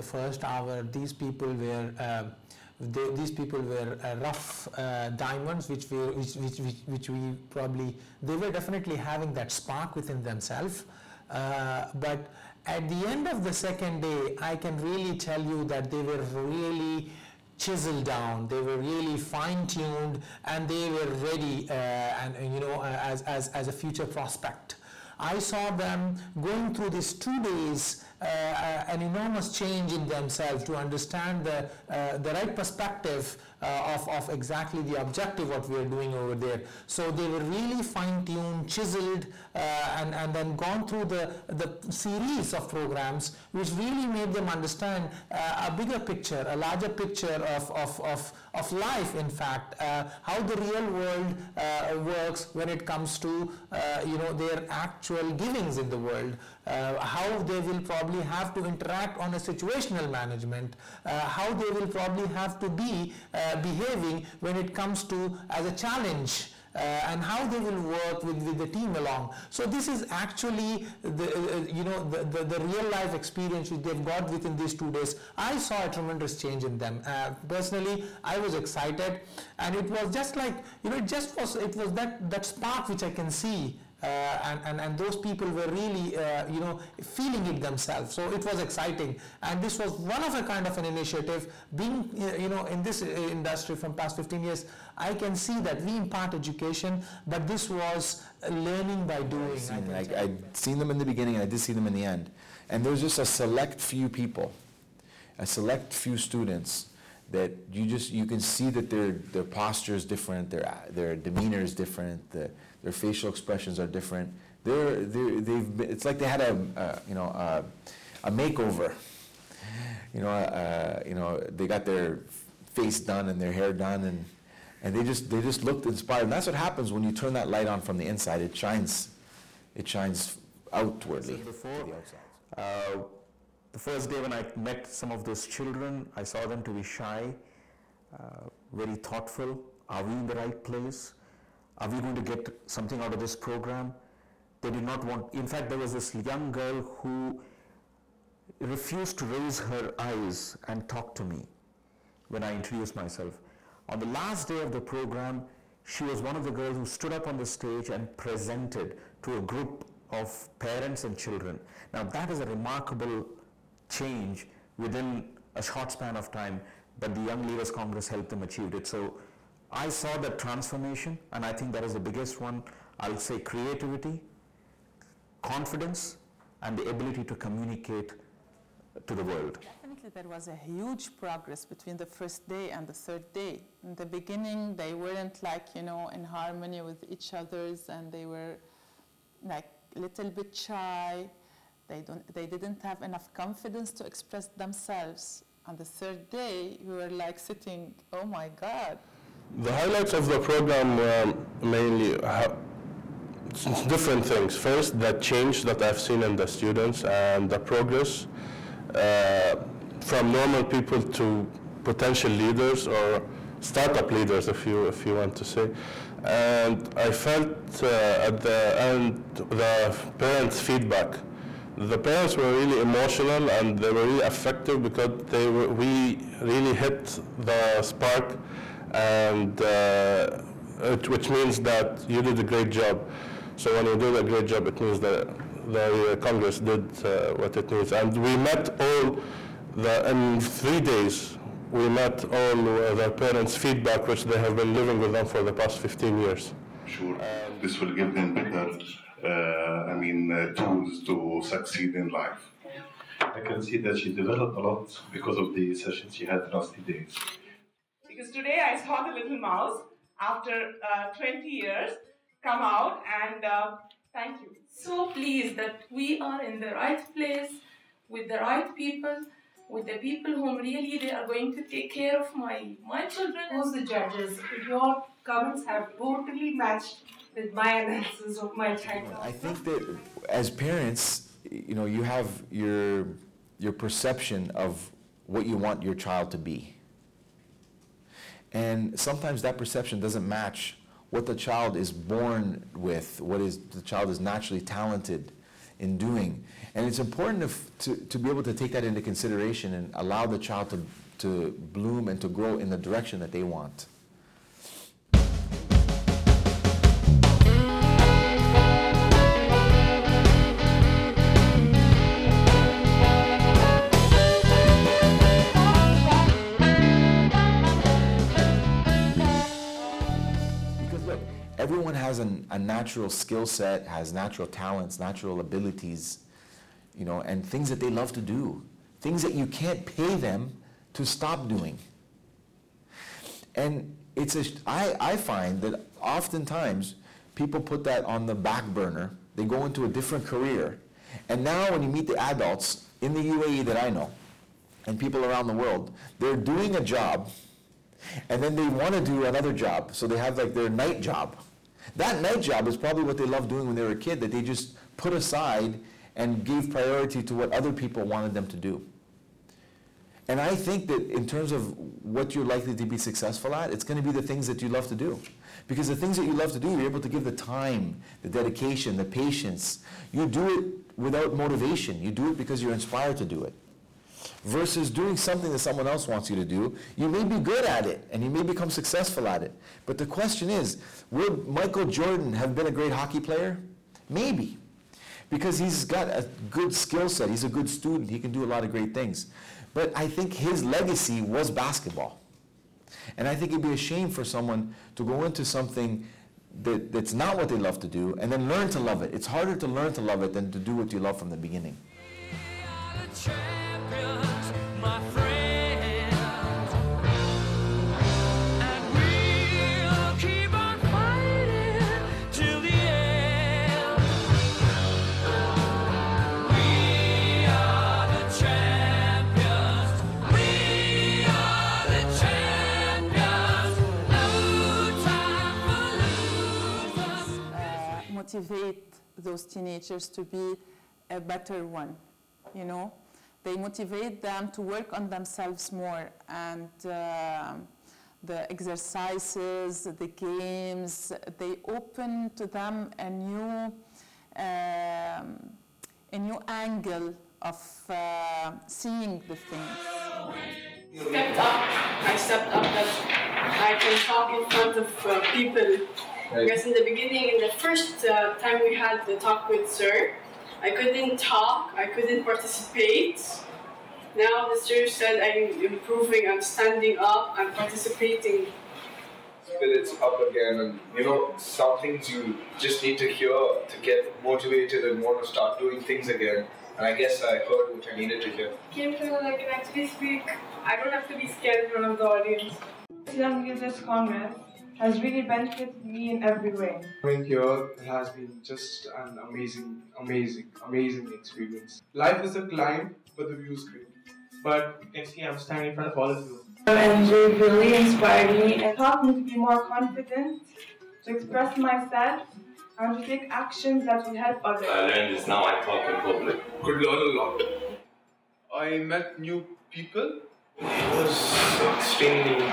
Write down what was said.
first hour, these people were rough diamonds, which we probably, they were definitely having that spark within themselves. But at the end of the second day, I can really tell you that they were really chiseled down, they were really fine-tuned, and they were ready as a future prospect. I saw them going through these 2 days, an enormous change in themselves to understand the right perspective of exactly the objective what we are doing over there. So they were really fine-tuned, chiseled, and then gone through the series of programs which really made them understand a bigger picture, a larger picture of life, in fact, how the real world works when it comes to their actual givings in the world, how they will probably have to interact on a situational management, how they will probably have to be behaving when it comes to as a challenge, and how they will work with the team along. So this is actually the real life experience which they've got within these 2 days. I saw a tremendous change in them. Personally, I was excited, and it was just like, it was that spark which I can see. And those people were really feeling it themselves, so it was exciting, and this was one of a kind of an initiative. Being in this industry from past 15 years, I can see that we impart education, but this was learning by doing. I'd seen them in the beginning, and I did see them in the end, and there was just a select few people, a select few students that you can see that their posture is different, their demeanor is different, their facial expressions are different. It's like they had a makeover. They got their face done and their hair done, and they just looked inspired. And that's what happens when you turn that light on from the inside. It shines outwardly. The first day when I met some of those children, I saw them to be shy, very thoughtful. Are we in the right place? Are we going to get something out of this program? They did not want, in fact, there was this young girl who refused to raise her eyes and talk to me when I introduced myself. On the last day of the program, she was one of the girls who stood up on the stage and presented to a group of parents and children. Now that is a remarkable change within a short span of time, but the Young Leaders Congress helped them achieve it. So I saw that transformation, and I think that is the biggest one. I'll say creativity, confidence, and the ability to communicate to the world. Definitely there was a huge progress between the first day and the third day. In the beginning, they weren't in harmony with each other's, and they were like a little bit shy. They didn't have enough confidence to express themselves. On the third day, we were like sitting, oh my God. The highlights of the program were mainly different things. First, the change that I've seen in the students and the progress from normal people to potential leaders or startup leaders, if you want to say. And I felt at the end the parents' feedback. The parents were really emotional, and they were really affected because we really hit the spark, and which means that you did a great job. So when you do a great job, it means that the Congress did what it needs. And we met in 3 days, we met all the parents' feedback, which they have been living with them for the past 15 years. Sure, this will give them better tools to succeed in life. I can see that she developed a lot because of the sessions she had last 3 days. Because today I saw the little mouse, after 20 years, come out, and thank you. So pleased that we are in the right place, with the right people, with the people whom really they are going to take care of my children. Who's the judges? Your comments have totally matched with my analysis of my child. I think that as parents, you have your perception of what you want your child to be. And sometimes that perception doesn't match what the child is born with, the child is naturally talented in doing. And it's important to be able to take that into consideration and allow the child to bloom and to grow in the direction that they want. Everyone has a natural skill set, has natural talents, natural abilities, and things that they love to do, things that you can't pay them to stop doing. And I find that oftentimes people put that on the back burner, they go into a different career, and now when you meet the adults in the UAE that I know, and people around the world, they're doing a job, and then they want to do another job, so they have like their night job. That night job is probably what they loved doing when they were a kid, that they just put aside and gave priority to what other people wanted them to do. And I think that in terms of what you're likely to be successful at, it's going to be the things that you love to do. Because the things that you love to do, you're able to give the time, the dedication, the patience. You do it without motivation. You do it because you're inspired to do it. Versus doing something that someone else wants you to do, you may be good at it and you may become successful at it. But the question is, would Michael Jordan have been a great hockey player? Maybe. Because he's got a good skill set, he's a good student, he can do a lot of great things. But I think his legacy was basketball. And I think it'd be a shame for someone to go into something that's not what they love to do and then learn to love it. It's harder to learn to love it than to do what you love from the beginning. Motivate those teenagers to be a better one, They motivate them to work on themselves more, and the exercises, the games, they open to them a new angle of seeing the things. I stepped up that I can talk in front of people. Because in the beginning, in the first time we had the talk with Sir, I couldn't talk, I couldn't participate. Now the Sir said I'm improving, I'm standing up, I'm participating. Spirits up again, and some things you just need to hear to get motivated and want to start doing things again. And I guess I heard what I needed to hear. Came to an activity speak. I don't have to be scared in front of the audience. Young Users Congress has really benefited me in every way. Coming here has been just an amazing experience. Life is a climb, but the view is great. But you can see I'm standing in front of all of you. And they really inspired me and taught me to be more confident, to express myself, and to take actions that will help others. I learned this now, I talk in public. Could learn a lot. I met new people. It was extremely